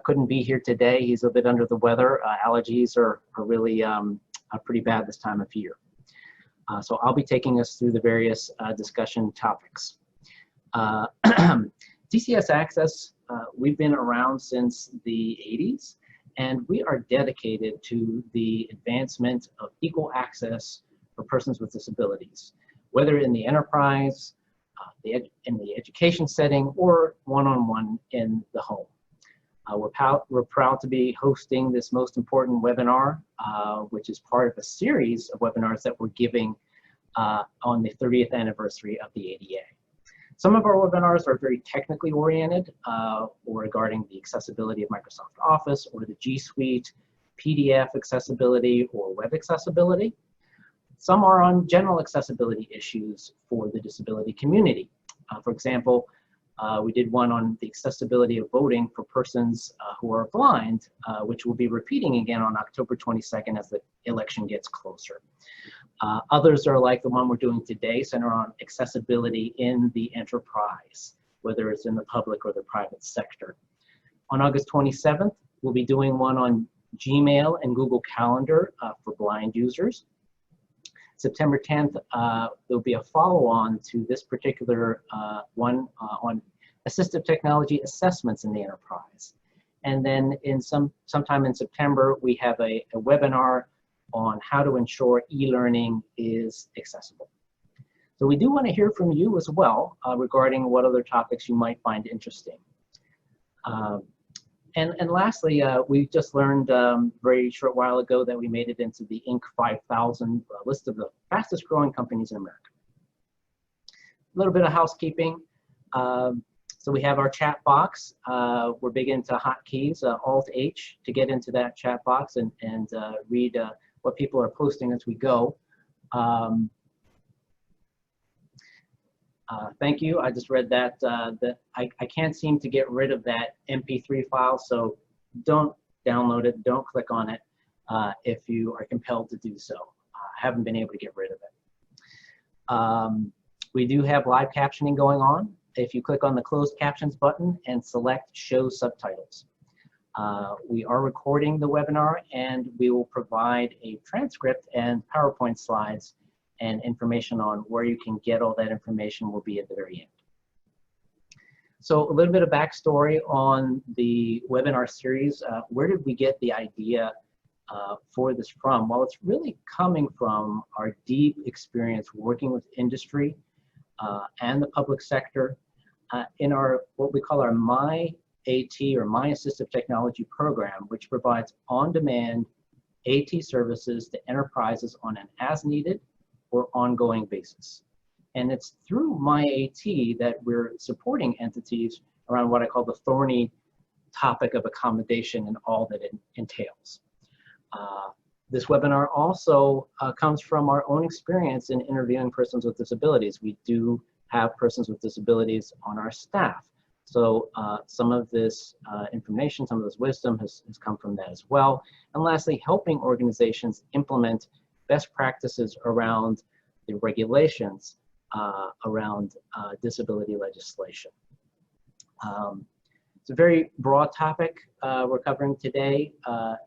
couldn't be here today. He's a bit under the weather. Allergies are really pretty bad this time of year. So I'll be taking us through the various discussion topics. TCSAccess, we've been around since the 80s, and we are dedicated to the advancement of equal access for persons with disabilities, whether in the enterprise, in the education setting, or one-on-one in the home. We're proud to be hosting this most important webinar, which is part of a series of webinars that we're giving on the 30th anniversary of the ADA. Some of our webinars are very technically oriented regarding the accessibility of Microsoft Office or the G Suite, PDF accessibility, or web accessibility. Some are on general accessibility issues for the disability community. For example, we did one on the accessibility of voting for persons who are blind, which we'll be repeating again on October 22nd as the election gets closer. Others are like the one we're doing today, centered on accessibility in the enterprise, whether it's in the public or the private sector. On August 27th, we'll be doing one on Gmail and Google Calendar for blind users. September 10th, there'll be a follow-on to this particular one on assistive technology assessments in the enterprise. And then sometime in September, we have a webinar on how to ensure e-learning is accessible. So we do want to hear from you as well regarding what other topics you might find interesting. And lastly, we just learned very short while ago that we made it into the Inc. 5000 list of the fastest growing companies in America. A little bit of housekeeping. So we have our chat box. We're big into hotkeys, Alt-H to get into that chat box and read what people are posting as we go. Thank you. I just read that, I can't seem to get rid of that MP3 file, so don't download it, don't click on it if you are compelled to do so. I haven't been able to get rid of it. We do have live captioning going on. If you click on the closed captions button and select show subtitles. We are recording the webinar, and we will provide a transcript and PowerPoint slides, and information on where you can get all that information will be at the very end. So a little bit of backstory on the webinar series. Where did we get the idea for this from? Well, it's really coming from our deep experience working with industry and the public sector in our, what we call our MyAT or My Assistive Technology program, which provides on-demand AT services to enterprises on an as-needed or ongoing basis. And it's through MyAT that we're supporting entities around what I call the thorny topic of accommodation and all that it entails. This webinar also comes from our own experience in interviewing persons with disabilities. We do have persons with disabilities on our staff. So some of this information, some of this wisdom has come from that as well. And lastly, helping organizations implement best practices around the regulations around disability legislation. It's a very broad topic we're covering today,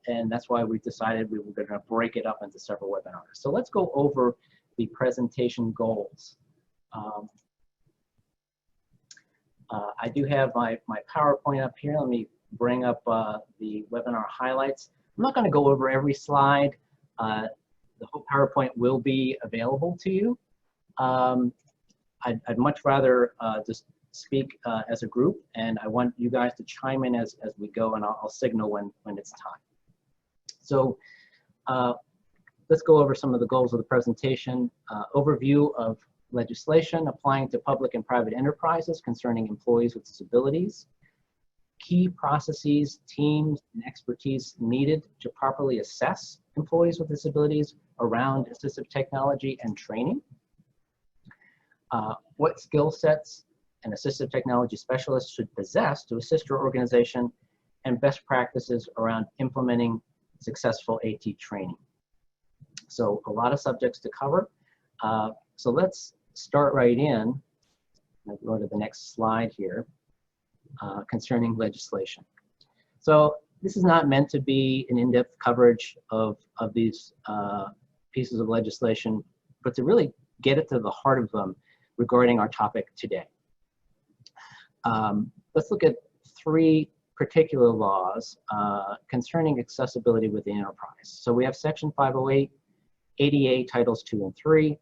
and that's why we decided we were going to break it up into several webinars. So let's go over the presentation goals. I do have my PowerPoint up here. Let me bring up the webinar highlights. I'm not going to go over every slide. The whole PowerPoint will be available to you. I'd much rather just speak as a group, and I want you guys to chime in as we go, and I'll signal when it's time. So let's go over some of the goals of the presentation. Overview of legislation applying to public and private enterprises concerning employees with disabilities. Key processes, teams, and expertise needed to properly assess employees with disabilities around assistive technology and training. What skill sets an assistive technology specialist should possess to assist your organization, and best practices around implementing successful AT training. So a lot of subjects to cover. So let's start right in. I'll go to the next slide here. concerning legislation. So this is not meant to be an in-depth coverage of these pieces of legislation, but to really get it to the heart of them regarding our topic today. Let's look at three particular laws concerning accessibility within enterprise. So we have Section 508, ADA Titles 2 and 3,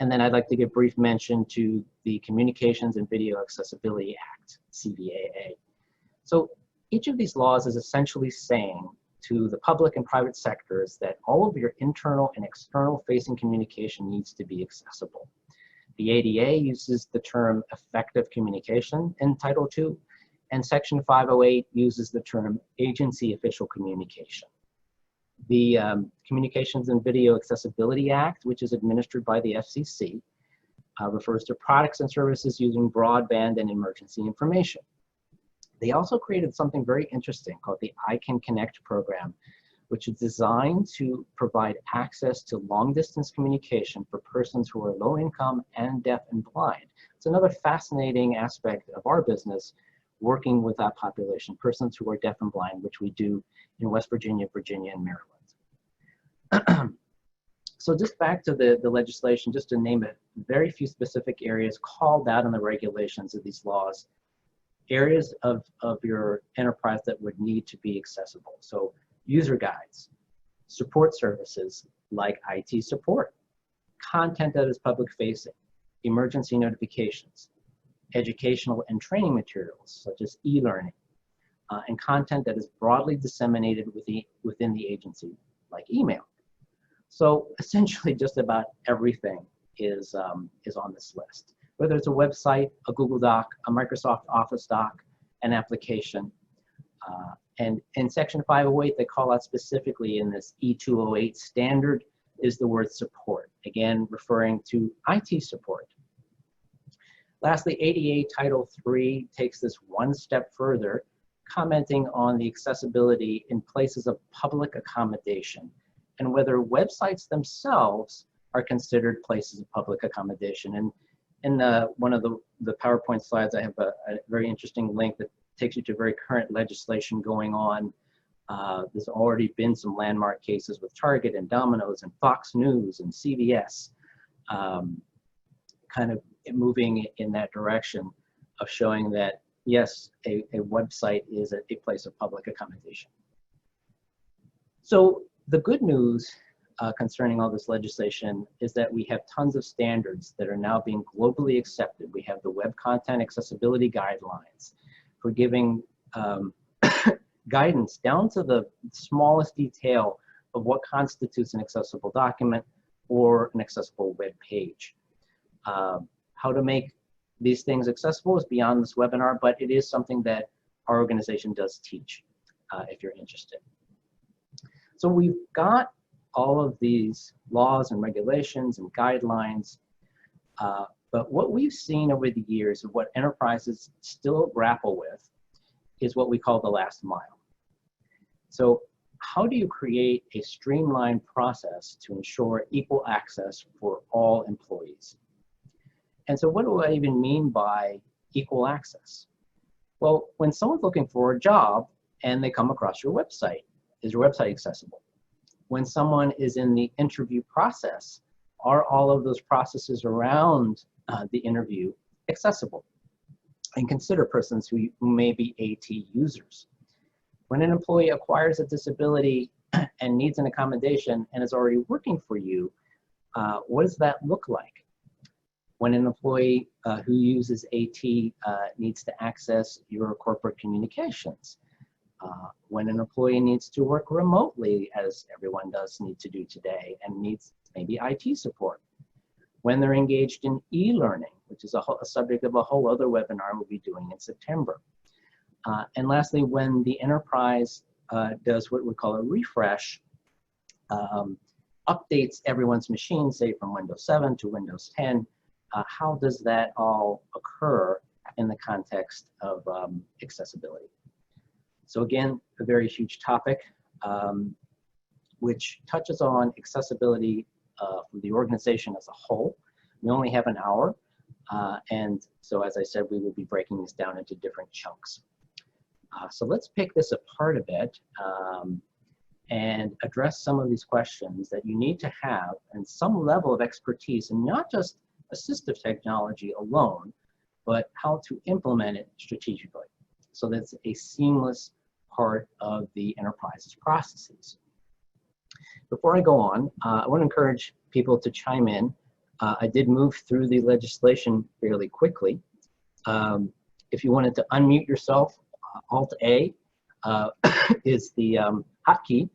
and then I'd like to give brief mention to the Communications and Video Accessibility Act, CVAA. So each of these laws is essentially saying to the public and private sectors that all of your internal and external facing communication needs to be accessible. The ADA uses the term effective communication in Title II, and Section 508 uses the term agency official communication. The Communications and Video Accessibility Act, which is administered by the FCC, refers to products and services using broadband and emergency information. They also created something very interesting called the I Can Connect program, which is designed to provide access to long-distance communication for persons who are low income and deaf and blind. It's another fascinating aspect of our business, working with that population, persons who are deaf and blind, which we do in West Virginia, Virginia, and Maryland. So just back to the legislation, just to name it, very few specific areas called out in the regulations of these laws, areas of your enterprise that would need to be accessible. So user guides, support services like IT support, content that is public facing, emergency notifications, educational and training materials such as e-learning, and content that is broadly disseminated within the agency like email. So essentially just about everything is on this list. Whether it's a website, a Google Doc, a Microsoft Office doc, an application. And in Section 508, they call out specifically in this E208 standard is the word support, again, referring to IT support. Lastly, ADA Title III takes this one step further, commenting on the accessibility in places of public accommodation and whether websites themselves are considered places of public accommodation. And in one of the PowerPoint slides, I have a very interesting link that takes you to very current legislation going on. There's already been some landmark cases with Target and Domino's and Fox News and CBS, kind of moving in that direction of showing that, yes, a website is a place of public accommodation. So the good news concerning all this legislation is that we have tons of standards that are now being globally accepted. We have the Web Content Accessibility Guidelines for giving guidance down to the smallest detail of what constitutes an accessible document or an accessible web page. How to make these things accessible is beyond this webinar, but it is something that our organization does teach if you're interested. So we've got all of these laws and regulations and guidelines, but what we've seen over the years of what enterprises still grapple with is what we call the last mile. So how do you create a streamlined process to ensure equal access for all employees? And so what do I even mean by equal access? Well, when someone's looking for a job and they come across your website, is your website accessible? When someone is in the interview process, are all of those processes around the interview accessible? And consider persons who may be AT users. When an employee acquires a disability and needs an accommodation and is already working for you, what does that look like? When an employee who uses AT needs to access your corporate communications, when an employee needs to work remotely, as everyone does need to do today, and needs maybe IT support, when they're engaged in e-learning, which is a subject of a whole other webinar we'll be doing in September. And lastly, when the enterprise does what we call a refresh, updates everyone's machine, say from Windows 7 to Windows 10, how does that all occur in the context of accessibility? So again, a very huge topic, which touches on accessibility for the organization as a whole. We only have an hour, And so, as I said, we will be breaking this down into different chunks. So let's pick this apart a bit and address some of these questions that you need to have and some level of expertise, and not just assistive technology alone, but how to implement it strategically. So that's a seamless part of the enterprise's processes. Before I go on, I want to encourage people to chime in. I did move through the legislation fairly quickly. If you wanted to unmute yourself, Alt-A is the hotkey,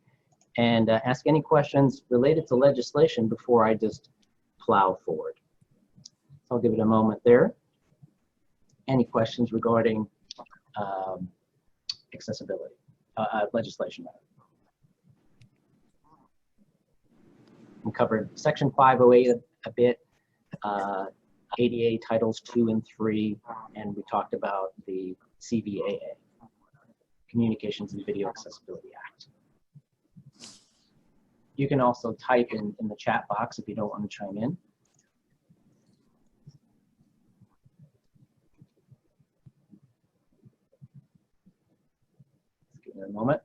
and ask any questions related to legislation before I just plow forward. I'll give it a moment there. Any questions regarding accessibility, legislation? We covered Section 508 a bit, ADA Titles 2 and 3, and we talked about the CVAA, Communications and Video Accessibility Act. You can also type in the chat box if you don't want to chime in. Let's give it a moment.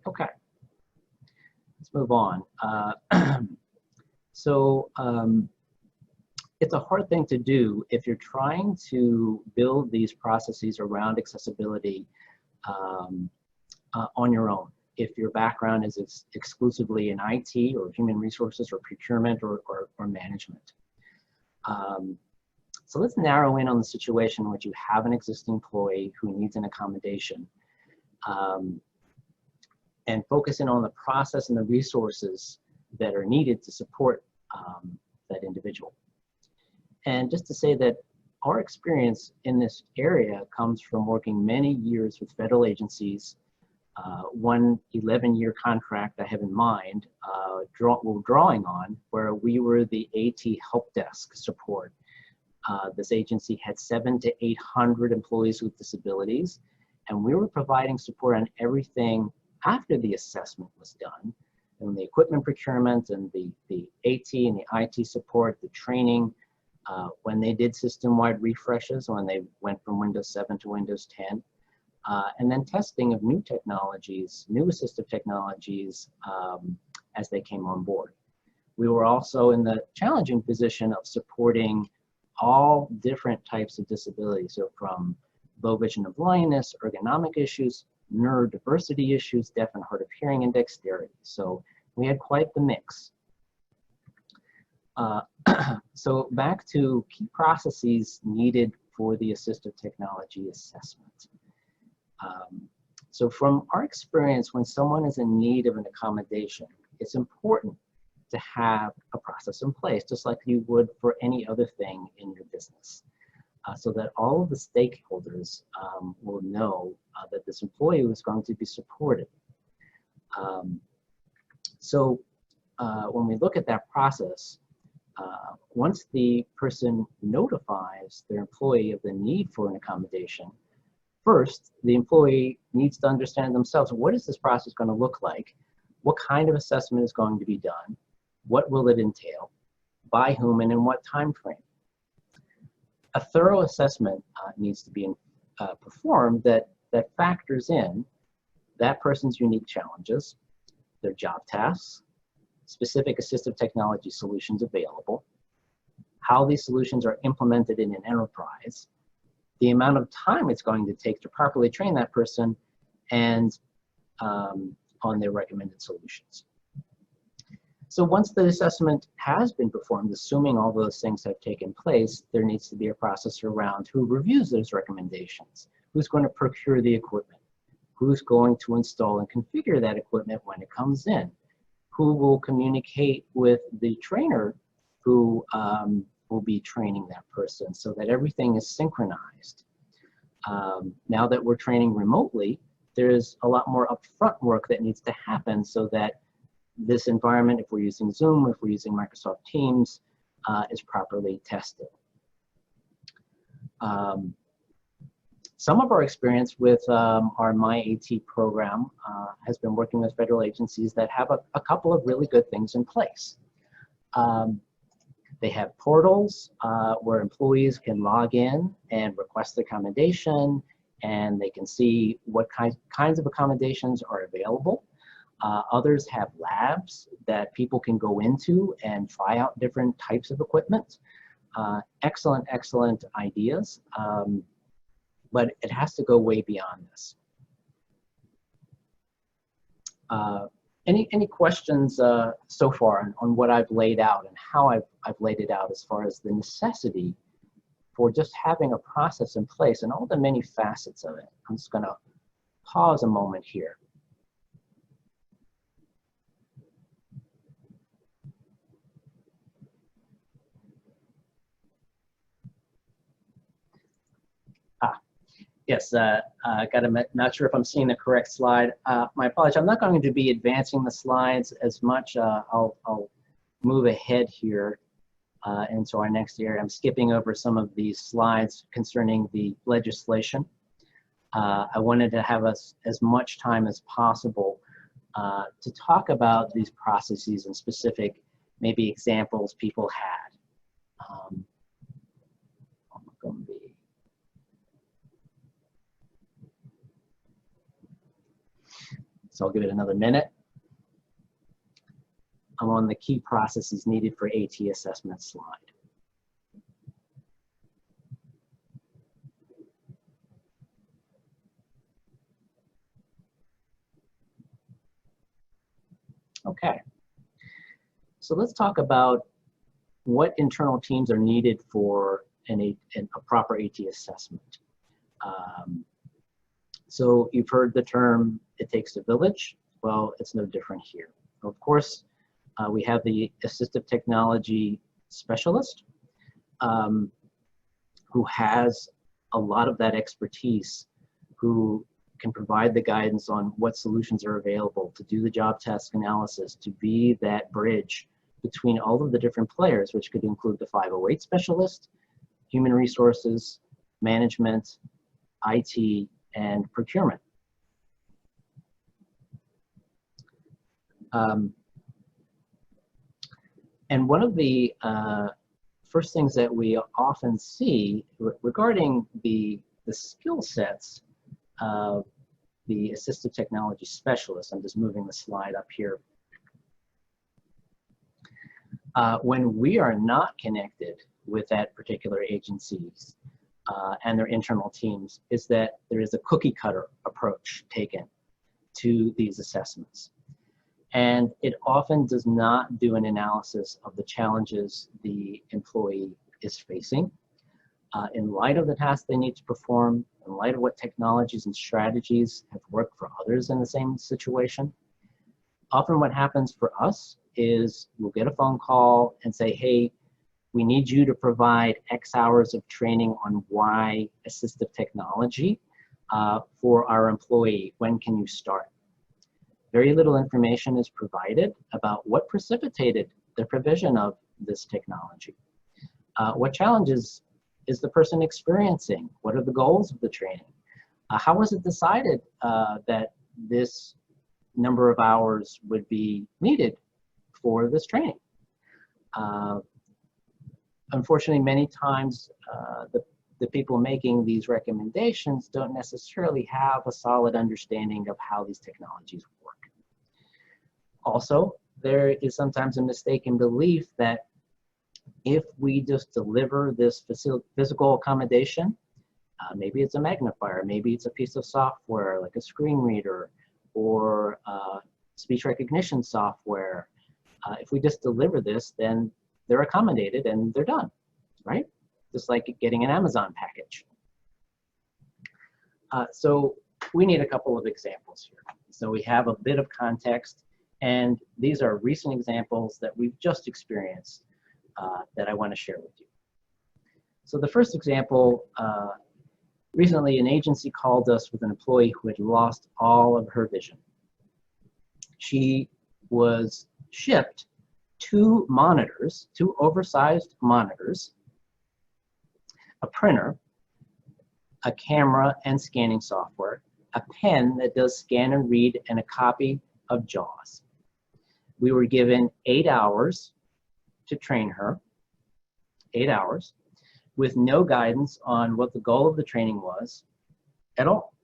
Okay, let's move on. It's a hard thing to do if you're trying to build these processes around accessibility on your own. If your background is exclusively in IT or human resources or procurement or management. So let's narrow in on the situation in which you have an existing employee who needs an accommodation. And focus in on the process and the resources that are needed to support that individual. And just to say that our experience in this area comes from working many years with federal agencies. One 11-year contract I have in mind, we're drawing on, where we were the AT Helpdesk support. This agency had 700 to 800 employees with disabilities, and we were providing support on everything after the assessment was done, and the equipment procurement and the AT and the IT support, the training, when they did system-wide refreshes, when they went from Windows 7 to Windows 10, and then testing of new technologies, new assistive technologies as they came on board. We were also in the challenging position of supporting all different types of disabilities, so from low vision and blindness, ergonomic issues, neurodiversity issues, deaf and hard of hearing, and dexterity. So we had quite the mix. So back to key processes needed for the assistive technology assessment. So from our experience, when someone is in need of an accommodation, it's important to have a process in place, just like you would for any other thing in your business. So that all of the stakeholders will know that this employee is going to be supported. When we look at that process, once the person notifies their employee of the need for an accommodation, first, the employee needs to understand themselves, what is this process going to look like? What kind of assessment is going to be done? What will it entail? By whom and in what time frame? A thorough assessment needs to be performed that factors in that person's unique challenges, their job tasks, specific assistive technology solutions available, how these solutions are implemented in an enterprise, the amount of time it's going to take to properly train that person, and on their recommended solutions. So once the assessment has been performed, assuming all those things have taken place, there needs to be a process around who reviews those recommendations, who's going to procure the equipment, who's going to install and configure that equipment when it comes in, who will communicate with the trainer who will be training that person so that everything is synchronized. Now that we're training remotely, there's a lot more upfront work that needs to happen so that this environment, if we're using Zoom, if we're using Microsoft Teams, is properly tested. Some of our experience with our MyAT program has been working with federal agencies that have a couple of really good things in place. They have portals where employees can log in and request accommodation, and they can see what kinds of accommodations are available. Others have labs that people can go into and try out different types of equipment. Excellent, excellent ideas, but it has to go way beyond this. Any questions so far on what I've laid out and how I've laid it out as far as the necessity for just having a process in place and all the many facets of it? I'm just going to pause a moment here. Yes, not sure if I'm seeing the correct slide. My apologies, I'm not going to be advancing the slides as much. I'll move ahead here into our next area. I'm skipping over some of these slides concerning the legislation. I wanted to have as much time as possible to talk about these processes and specific, maybe examples people had. So I'll give it another minute. I'm on the key processes needed for AT assessment slide. Okay, so let's talk about what internal teams are needed for a proper AT assessment. So you've heard the term, it takes a village. Well, it's no different here. Of course, we have the assistive technology specialist who has a lot of that expertise, who can provide the guidance on what solutions are available, to do the job task analysis, to be that bridge between all of the different players, which could include the 508 specialist, human resources, management, IT, and procurement. And one of the first things that we often see regarding the skill sets of the assistive technology specialist, I'm just moving the slide up here. When we are not connected with that particular agency's and their internal teams, is that there is a cookie cutter approach taken to these assessments. And it often does not do an analysis of the challenges the employee is facing in light of the tasks they need to perform, in light of what technologies and strategies have worked for others in the same situation. Often what happens for us is we'll get a phone call and say, hey, we need you to provide X hours of training on Y assistive technology for our employee. When can you start? Very little information is provided about what precipitated the provision of this technology. What challenges is the person experiencing? What are the goals of the training? How was it decided that this number of hours would be needed for this training? Unfortunately, many times the people making these recommendations don't necessarily have a solid understanding of how these technologies work. Also, there is sometimes a mistaken belief that if we just deliver this physical accommodation, maybe it's a magnifier, maybe it's a piece of software like a screen reader or speech recognition software. If we just deliver this, then they're accommodated and they're done, right? Just like getting an Amazon package. So we need a couple of examples here. So we have a bit of context, and these are recent examples that we've just experienced that I want to share with you. So the first example, recently an agency called us with an employee who had lost all of her vision. She was shipped 2 monitors, 2 oversized monitors, a printer, a camera and scanning software, a pen that does scan and read, and a copy of JAWS. We were given 8 hours to train her, 8 hours, with no guidance on what the goal of the training was at all.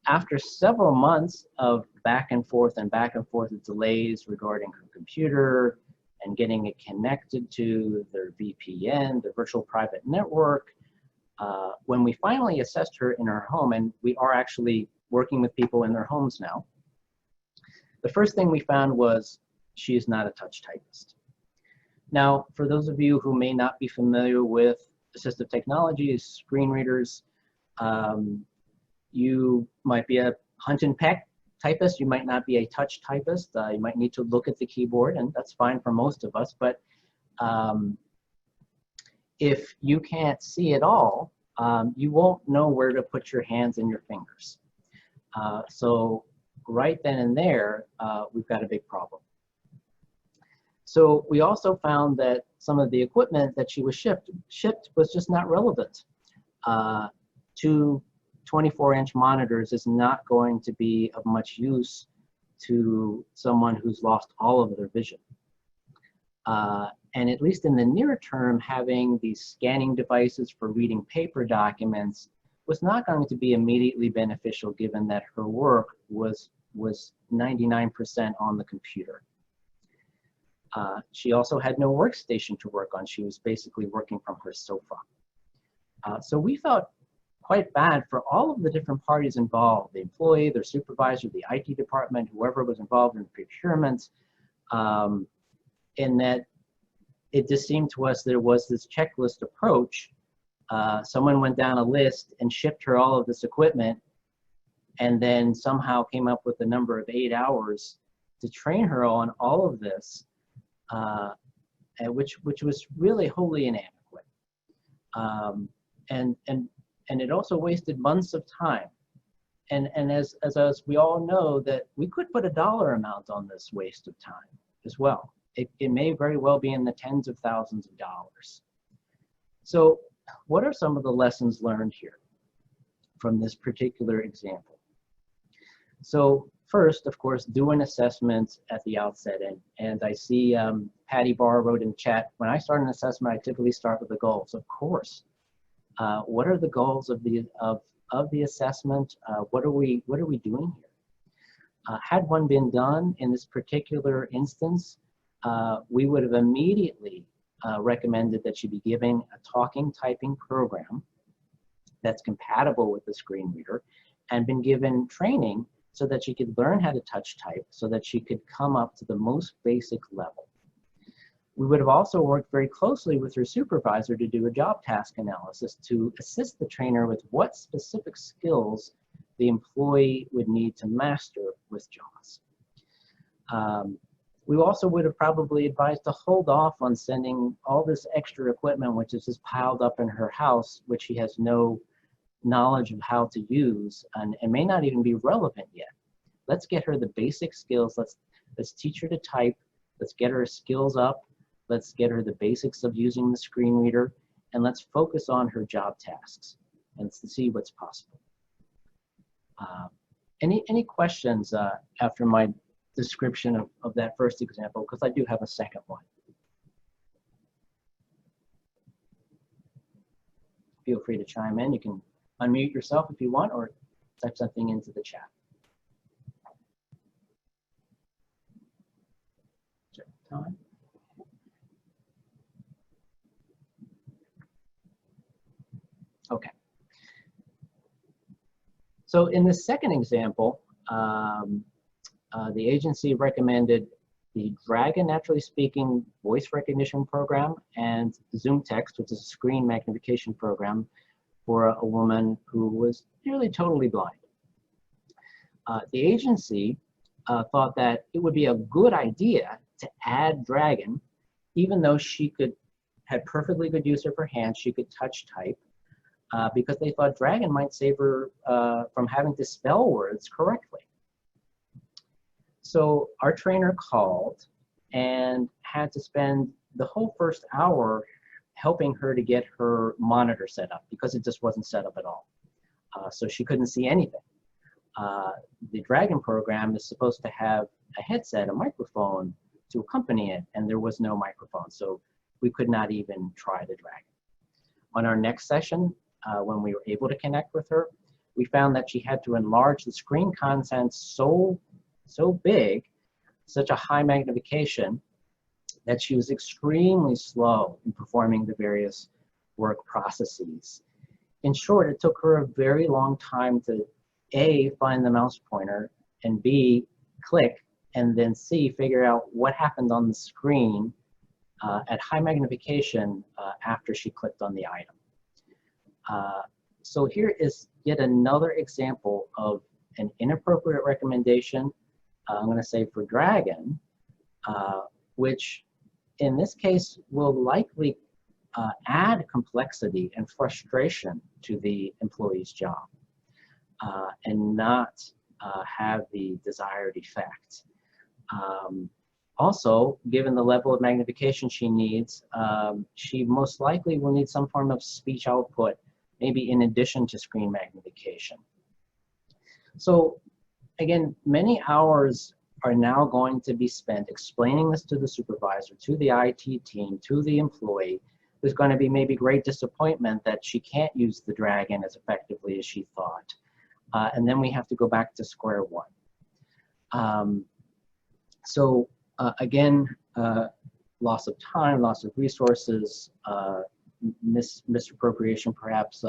After several months of back and forth with delays regarding her computer and getting it connected to their VPN, the virtual private network, when we finally assessed her in her home, and we are actually working with people in their homes now, the first thing we found was she is not a touch typist. Now, for those of you who may not be familiar with assistive technology, screen readers, you might be a hunt and peck typist, you might not be a touch typist, you might need to look at the keyboard, and that's fine for most of us, but if you can't see at all, you won't know where to put your hands and your fingers. So right then and there, we've got a big problem. So we also found that some of the equipment that she was shipped was just not relevant. 2 24-inch monitors is not going to be of much use to someone who's lost all of their vision. And at least in the near term, having these scanning devices for reading paper documents was not going to be immediately beneficial, given that her work was 99% on the computer. She also had no workstation to work on. She was basically working from her sofa. So we felt quite bad for all of the different parties involved, the employee, their supervisor, the IT department, whoever was involved in procurement, in that it just seemed to us there was this checklist approach. Someone went down a list and shipped her all of this equipment, and then somehow came up with a number of 8 hours to train her on all of this, which was really wholly inadequate. And it also wasted months of time. And as we all know, that we could put a dollar amount on this waste of time as well. It may very well be in the tens of thousands of dollars. So what are some of the lessons learned here from this particular example? So first, of course, do an assessment at the outset. And I see Patty Barr wrote in the chat, when I start an assessment, I typically start with the goals. Of course. What are the goals of the assessment? What are we doing here? Had one been done in this particular instance, we would have immediately recommended that she be given a talking typing program that's compatible with the screen reader, and been given training so that she could learn how to touch type, so that she could come up to the most basic level. We would have also worked very closely with her supervisor to do a job task analysis to assist the trainer with what specific skills the employee would need to master with JAWS. We also would have probably advised to hold off on sending all this extra equipment, which is just piled up in her house, which she has no knowledge of how to use, and may not even be relevant yet. Let's get her the basic skills. Let's teach her to type. Let's get her skills up. Let's get her the basics of using the screen reader, and let's focus on her job tasks and to see what's possible. Any questions after my description of that first example? Because I do have a second one. Feel free to chime in. You can unmute yourself if you want, or type something into the chat. Check time. Okay. So in the second example, the agency recommended the Dragon Naturally Speaking Voice Recognition Program and Zoom Text, which is a screen magnification program for a woman who was nearly totally blind. The agency thought that it would be a good idea to add Dragon, even though she had perfectly good use of her hands, she could touch type, because they thought Dragon might save her from having to spell words correctly. So our trainer called and had to spend the whole first hour helping her to get her monitor set up because it just wasn't set up at all. So she couldn't see anything. The Dragon program is supposed to have a headset, a microphone to accompany it, and there was no microphone, so we could not even try the Dragon. On our next session, when we were able to connect with her, we found that she had to enlarge the screen content so big, such a high magnification, that she was extremely slow in performing the various work processes. In short, it took her a very long time to A, find the mouse pointer, and B, click, and then C, figure out what happened on the screen at high magnification after she clicked on the item. So here is yet another example of an inappropriate recommendation, I'm going to say for Dragon, which in this case will likely add complexity and frustration to the employee's job and not have the desired effect. Also, given the level of magnification she needs, she most likely will need some form of speech output, maybe in addition to screen magnification. So again, many hours are now going to be spent explaining this to the supervisor, to the IT team, to the employee. There's going to be maybe great disappointment that she can't use the Dragon as effectively as she thought. And then we have to go back to square one. Again, loss of time, loss of resources, misappropriation, perhaps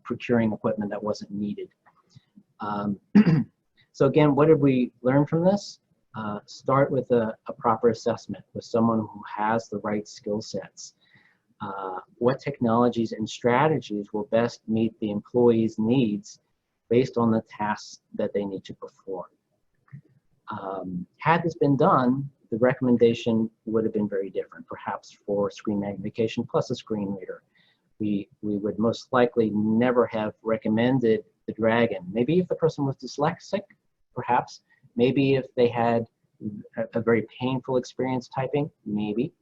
procuring equipment that wasn't needed. So again, what did we learn from this? Start with a proper assessment with someone who has the right skill sets. What technologies and strategies will best meet the employee's needs based on the tasks that they need to perform. Had this been done, the recommendation would have been very different, perhaps for screen magnification plus a screen reader. We would most likely never have recommended the Dragon. Maybe if the person was dyslexic, perhaps. Maybe if they had a very painful experience typing, maybe.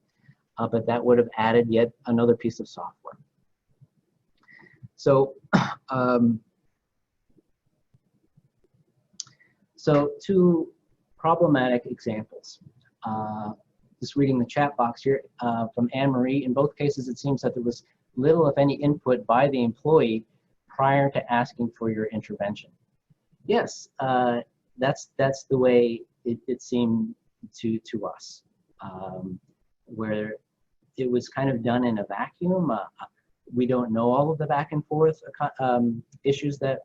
But that would have added yet another piece of software. So, two problematic examples. Just reading the chat box here from Anne-Marie. In both cases, it seems that there was little, if any, input by the employee prior to asking for your intervention. Yes, that's the way it seemed to us, where it was kind of done in a vacuum. We don't know all of the back and forth issues that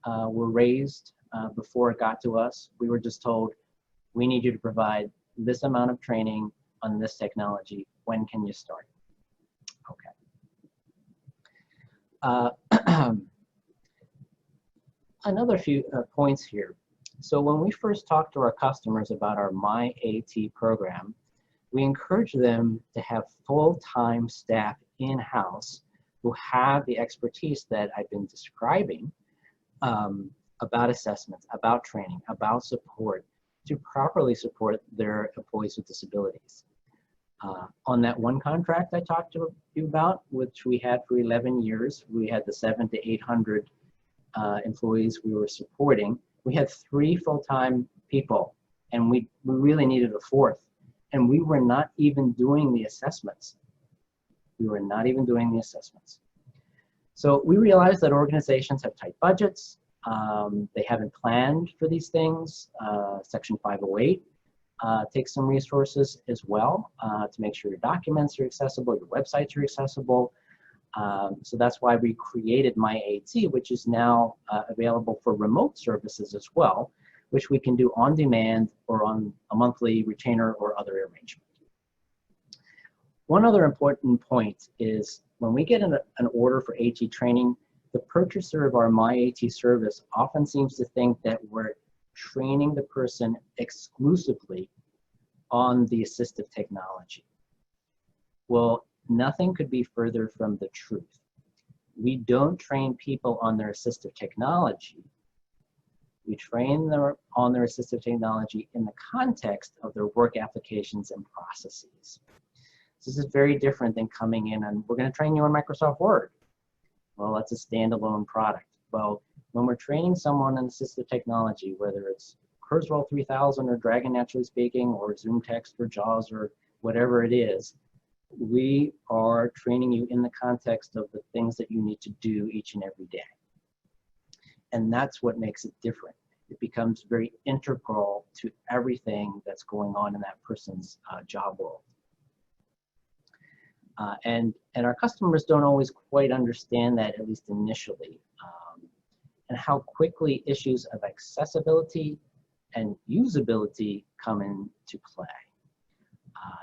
were raised before it got to us. We were just told, we need you to provide this amount of training on this technology. When can you start? Okay. Another few points here. So when we first talked to our customers about our MyAT program, we encourage them to have full-time staff in-house who have the expertise that I've been describing about assessments, about training, about support, to properly support their employees with disabilities. On that one contract I talked to you about, which we had for 11 years, we had the 700 to 800 employees we were supporting. We had 3 full-time people, and we really needed a 4th. And we were not even doing the assessments. We were not even doing the assessments. So we realized that organizations have tight budgets. They haven't planned for these things. Section 508 takes some resources as well to make sure your documents are accessible, your websites are accessible. So that's why we created MyAT, which is now available for remote services as well, which we can do on demand or on a monthly retainer or other arrangement. One other important point is when we get an order for AT training, the purchaser of our MyAT service often seems to think that we're training the person exclusively on the assistive technology. Well, nothing could be further from the truth. We don't train people on their assistive technology. We train them on their assistive technology in the context of their work applications and processes. This is very different than coming in and we're going to train you on Microsoft Word. Well, that's a standalone product. Well, when we're training someone on assistive technology, whether it's Kurzweil 3000 or Dragon Naturally Speaking or Zoom Text or JAWS or whatever it is, we are training you in the context of the things that you need to do each and every day. And that's what makes it different. It becomes very integral to everything that's going on in that person's job world. And our customers don't always quite understand that, at least initially, and how quickly issues of accessibility and usability come into play.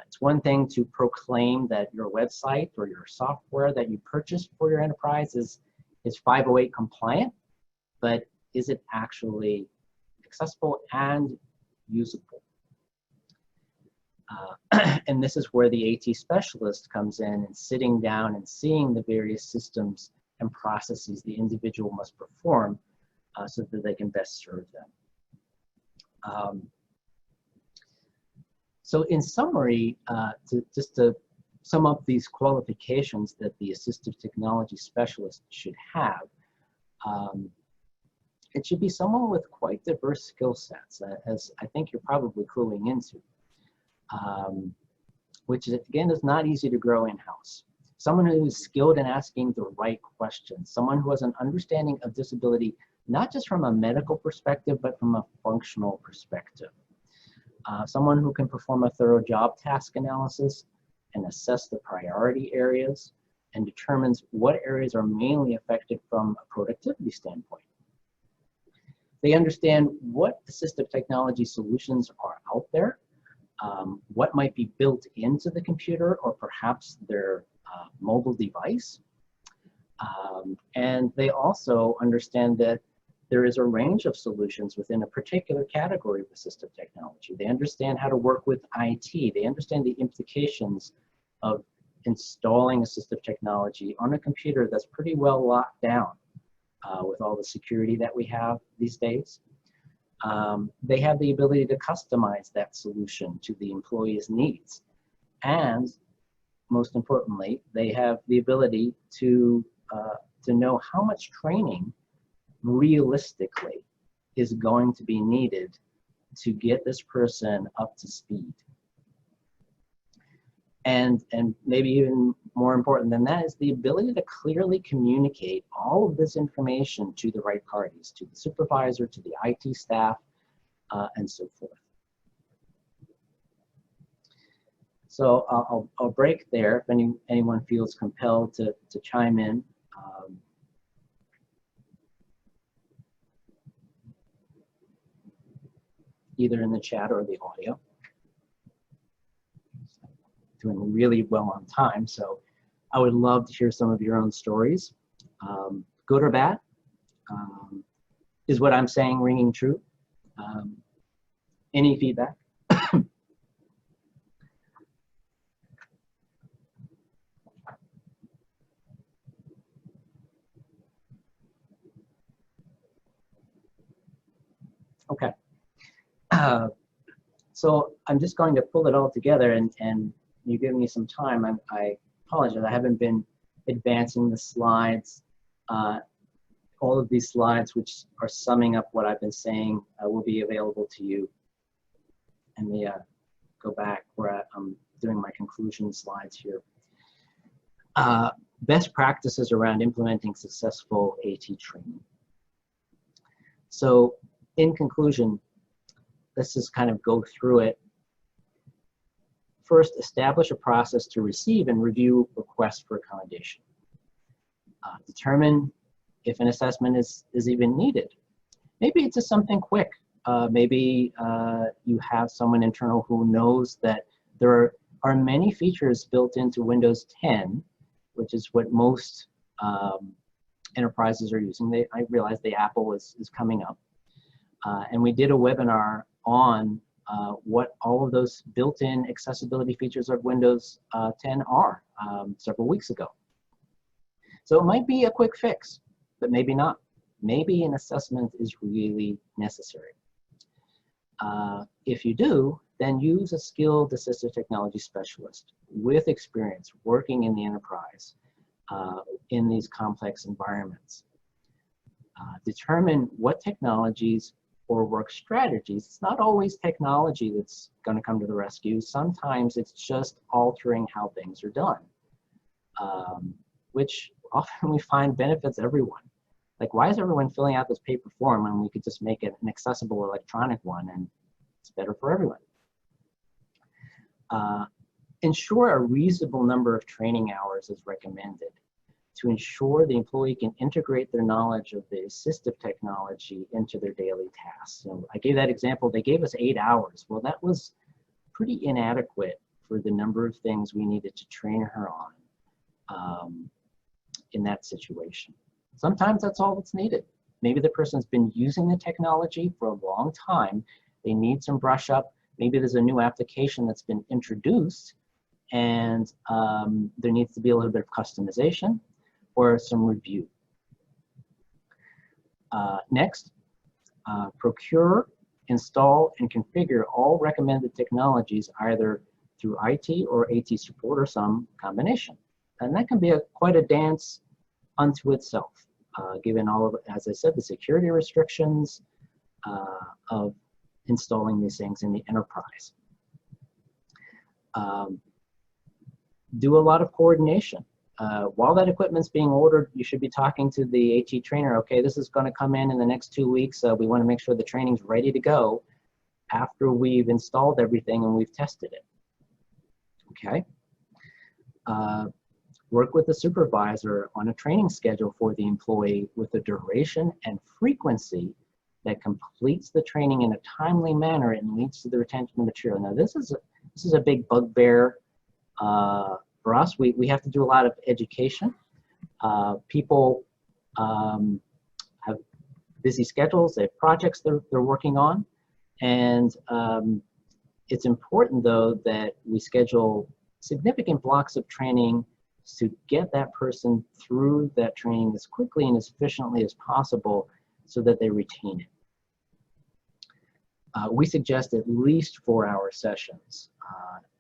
It's one thing to proclaim that your website or your software that you purchased for your enterprise is 508 compliant, but is it actually accessible and usable? And this is where the AT specialist comes in and sitting down and seeing the various systems and processes the individual must perform so that they can best serve them. So in summary, just to sum up these qualifications that the assistive technology specialist should have, it should be someone with quite diverse skill sets, as I think you're probably cluing into, which again is not easy to grow in-house. Someone who is skilled in asking the right questions, someone who has an understanding of disability, not just from a medical perspective, but from a functional perspective. Someone who can perform a thorough job task analysis and assess the priority areas and determines what areas are mainly affected from a productivity standpoint. They understand what assistive technology solutions are out there, what might be built into the computer or perhaps their mobile device. And they also understand that there is a range of solutions within a particular category of assistive technology. They understand how to work with IT. They understand the implications of installing assistive technology on a computer that's pretty well locked down with all the security that we have these days. They have the ability to customize that solution to the employee's needs. And most importantly, they have the ability to know how much training realistically is going to be needed to get this person up to speed. And maybe even more important than that is the ability to clearly communicate all of this information to the right parties, to the supervisor, to the IT staff, and so forth. So I'll break there if anyone feels compelled to chime in. Either in the chat or the audio. Doing really well on time, so I would love to hear some of your own stories. Good or bad? Is what I'm saying ringing true? Any feedback? Okay. So I'm just going to pull it all together, and you give me some time. I apologize. I haven't been advancing the slides. All of these slides, which are summing up what I've been saying, will be available to you. And me go back where I'm doing my conclusion slides here. Best practices around implementing successful AT training. So in conclusion, let's just kind of go through it. First, establish a process to receive and review requests for accommodation. Determine if an assessment is even needed. Maybe it's just something quick. Maybe you have someone internal who knows that there are many features built into Windows 10, which is what most enterprises are using. I realize the Apple is coming up. And we did a webinar on what all of those built-in accessibility features of Windows 10 are several weeks ago. So it might be a quick fix, but maybe not. Maybe an assessment is really necessary. If you do, then use a skilled assistive technology specialist with experience working in the enterprise in these complex environments. Determine what technologies or work strategies. It's not always technology that's going to come to the rescue. Sometimes it's just altering how things are done, which often we find benefits everyone. Like, why is everyone filling out this paper form when we could just make it an accessible electronic one and it's better for everyone? Ensure a reasonable number of training hours is recommended to ensure the employee can integrate their knowledge of the assistive technology into their daily tasks. So I gave that example. They gave us 8 hours. Well, that was pretty inadequate for the number of things we needed to train her on in that situation. Sometimes that's all that's needed. Maybe the person's been using the technology for a long time. They need some brush up. Maybe there's a new application that's been introduced and there needs to be a little bit of customization or some review. Next, procure, install, and configure all recommended technologies either through IT or AT support or some combination. And that can be quite a dance unto itself, given all of, as I said, the security restrictions of installing these things in the enterprise. Do a lot of coordination. While that equipment's being ordered, you should be talking to the AT trainer. Okay, this is going to come in the next 2 weeks. We want to make sure the training's ready to go after we've installed everything and we've tested it. Okay. Work with the supervisor on a training schedule for the employee with a duration and frequency that completes the training in a timely manner and leads to the retention of material. Now, this is a big bugbear for us. We have to do a lot of education. People have busy schedules, they have projects they're working on, and it's important, though, that we schedule significant blocks of training to get that person through that training as quickly and as efficiently as possible so that they retain it. We suggest at least 4-hour sessions.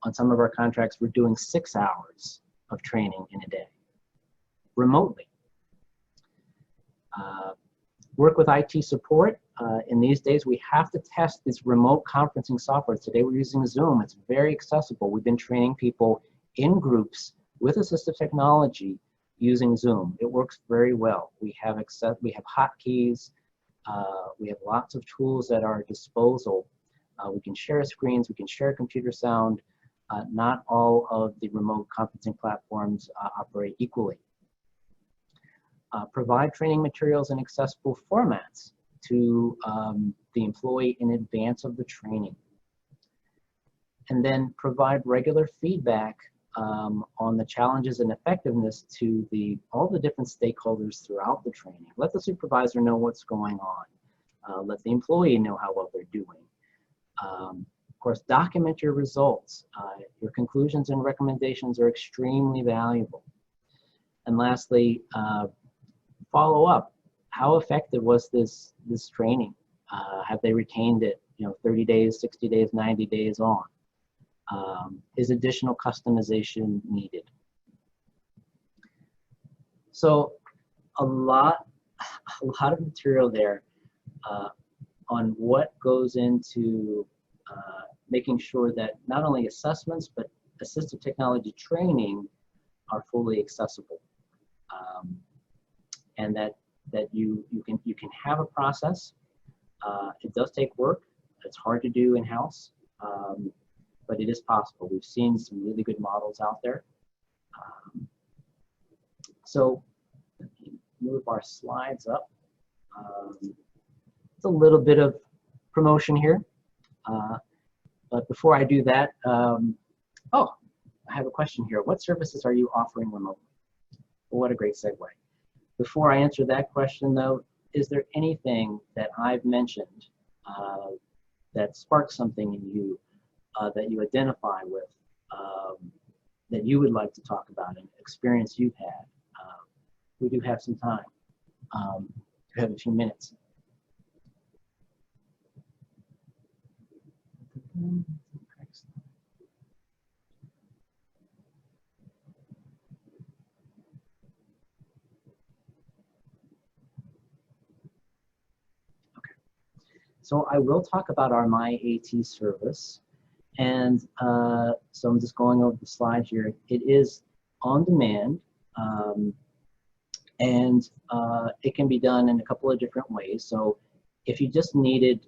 On some of our contracts, we're doing 6 hours of training in a day, remotely. Work with IT support. In these days, we have to test this remote conferencing software. Today, we're using Zoom. It's very accessible. We've been training people in groups with assistive technology using Zoom. It works very well. We have hotkeys. We have lots of tools at our disposal. We can share screens, we can share computer sound. Not all of the remote conferencing platforms operate equally. Provide training materials in accessible formats to the employee in advance of the training. And then provide regular feedback on the challenges and effectiveness to all the different stakeholders throughout the training. Let the supervisor know what's going on. Let the employee know how well they're doing. Of course, document your results. Your conclusions and recommendations are extremely valuable. And lastly, follow up. How effective was this training? Have they retained it, 30 days, 60 days, 90 days on? Is additional customization needed? So a lot of material there on what goes into making sure that not only assessments but assistive technology training are fully accessible, and that you can have a process. It does take work. It's hard to do in-house. But it is possible. We've seen some really good models out there. So let me move our slides up. It's a little bit of promotion here. But before I do that, oh, I have a question here. What services are you offering remotely? Well, what a great segue. Before I answer that question, though, is there anything that I've mentioned that sparks something in you that you identify with, that you would like to talk about, an experience you've had? We do have some time. We have a few minutes. So I will talk about our MyAT service. And so I'm just going over the slide here. It is on demand, and it can be done in a couple of different ways. So if you just needed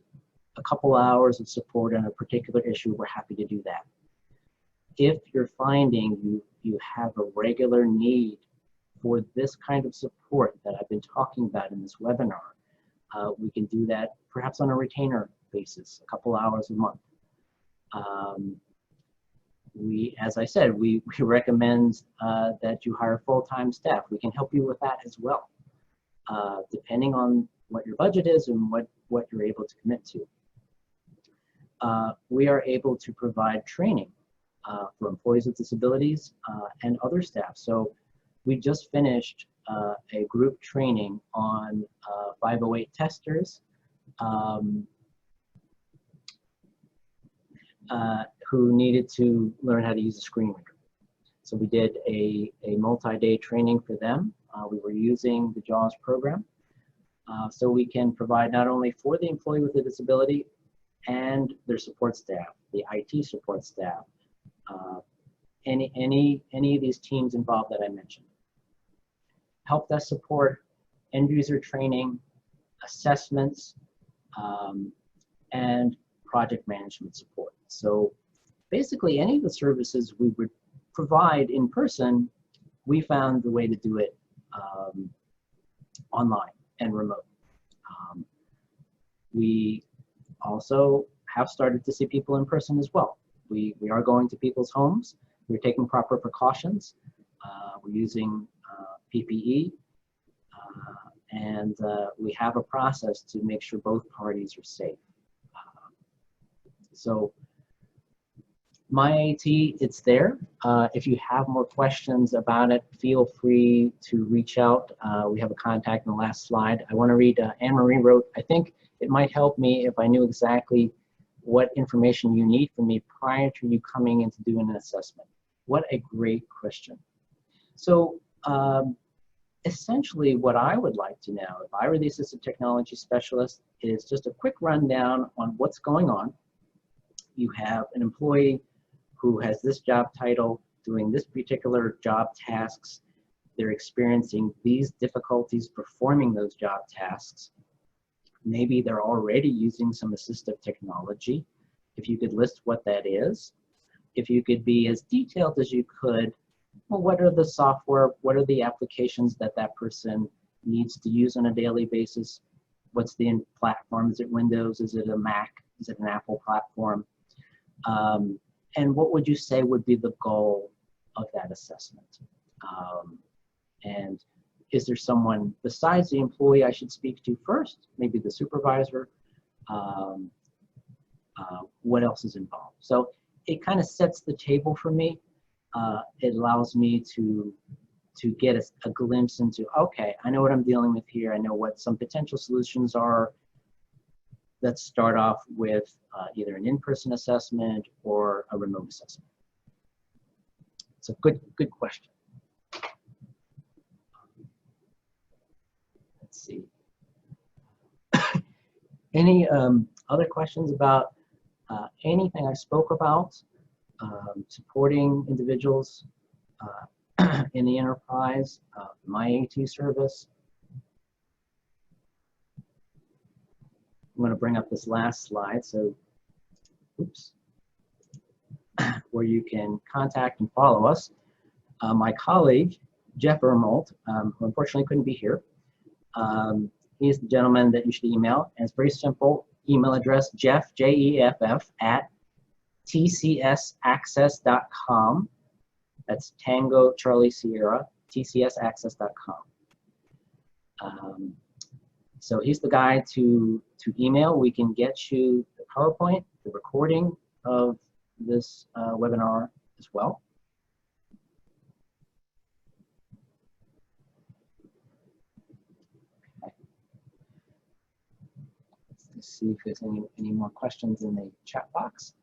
a couple hours of support on a particular issue, we're happy to do that. If you're finding you have a regular need for this kind of support that I've been talking about in this webinar, we can do that perhaps on a retainer basis, a couple hours a month. As I said, we recommend that you hire full-time staff. We can help you with that as well, depending on what your budget is and what you're able to commit to. We are able to provide training for employees with disabilities and other staff. So we just finished a group training on 508 testers who needed to learn how to use a screen reader. So we did a multi-day training for them. We were using the JAWS program. So we can provide not only for the employee with a disability and their support staff, the IT support staff, any of these teams involved that I mentioned. Helpdesk support, end user training, assessments, and project management support. So basically any of the services we would provide in person, we found the way to do it online and remote. We also have started to see people in person as well. We are going to people's homes. We're taking proper precautions. We're using PPE, and we have a process to make sure both parties are safe. So MyAT, it's there. If you have more questions about it, feel free to reach out. We have a contact in the last slide. I want to read, Anne-Marie wrote, I think it might help me if I knew exactly what information you need from me prior to you coming in to do an assessment. What a great question. So essentially what I would like to know, if I were the assistive technology specialist, is just a quick rundown on what's going on. You have an employee who has this job title, doing this particular job tasks. They're experiencing these difficulties performing those job tasks. Maybe they're already using some assistive technology. If you could list what that is. If you could be as detailed as you could, well, what are the software, what are the applications that that person needs to use on a daily basis? What's the platform? Is it Windows? Is it a Mac? Is it an Apple platform? And what would you say would be the goal of that assessment? And is there someone besides the employee I should speak to first? Maybe the supervisor? What else is involved? So it kind of sets the table for me. It allows me to get a glimpse into, okay, I know what I'm dealing with here. I know what some potential solutions are. Let's start off with either an in-person assessment or a remote assessment. It's a good question. Let's see. Any other questions about anything I spoke about, supporting individuals in the enterprise, MyAT service? I'm going to bring up this last slide, so, oops, where you can contact and follow us. My colleague, Jeff Ermold, who unfortunately couldn't be here, he's the gentleman that you should email, and it's very simple. Email address, Jeff, J-E-F-F, at TCSAccess.com. That's Tango Charlie Sierra, TCSAccess.com. So he's the guy to email. We can get you the PowerPoint, the recording of this webinar as well. Okay. Let's see if there's any more questions in the chat box.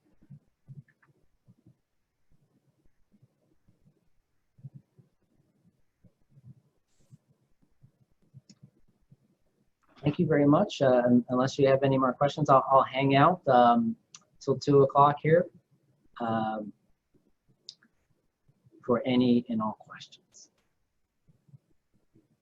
thank you very much. Unless you have any more questions, I'll hang out till 2 o'clock here for any and all questions.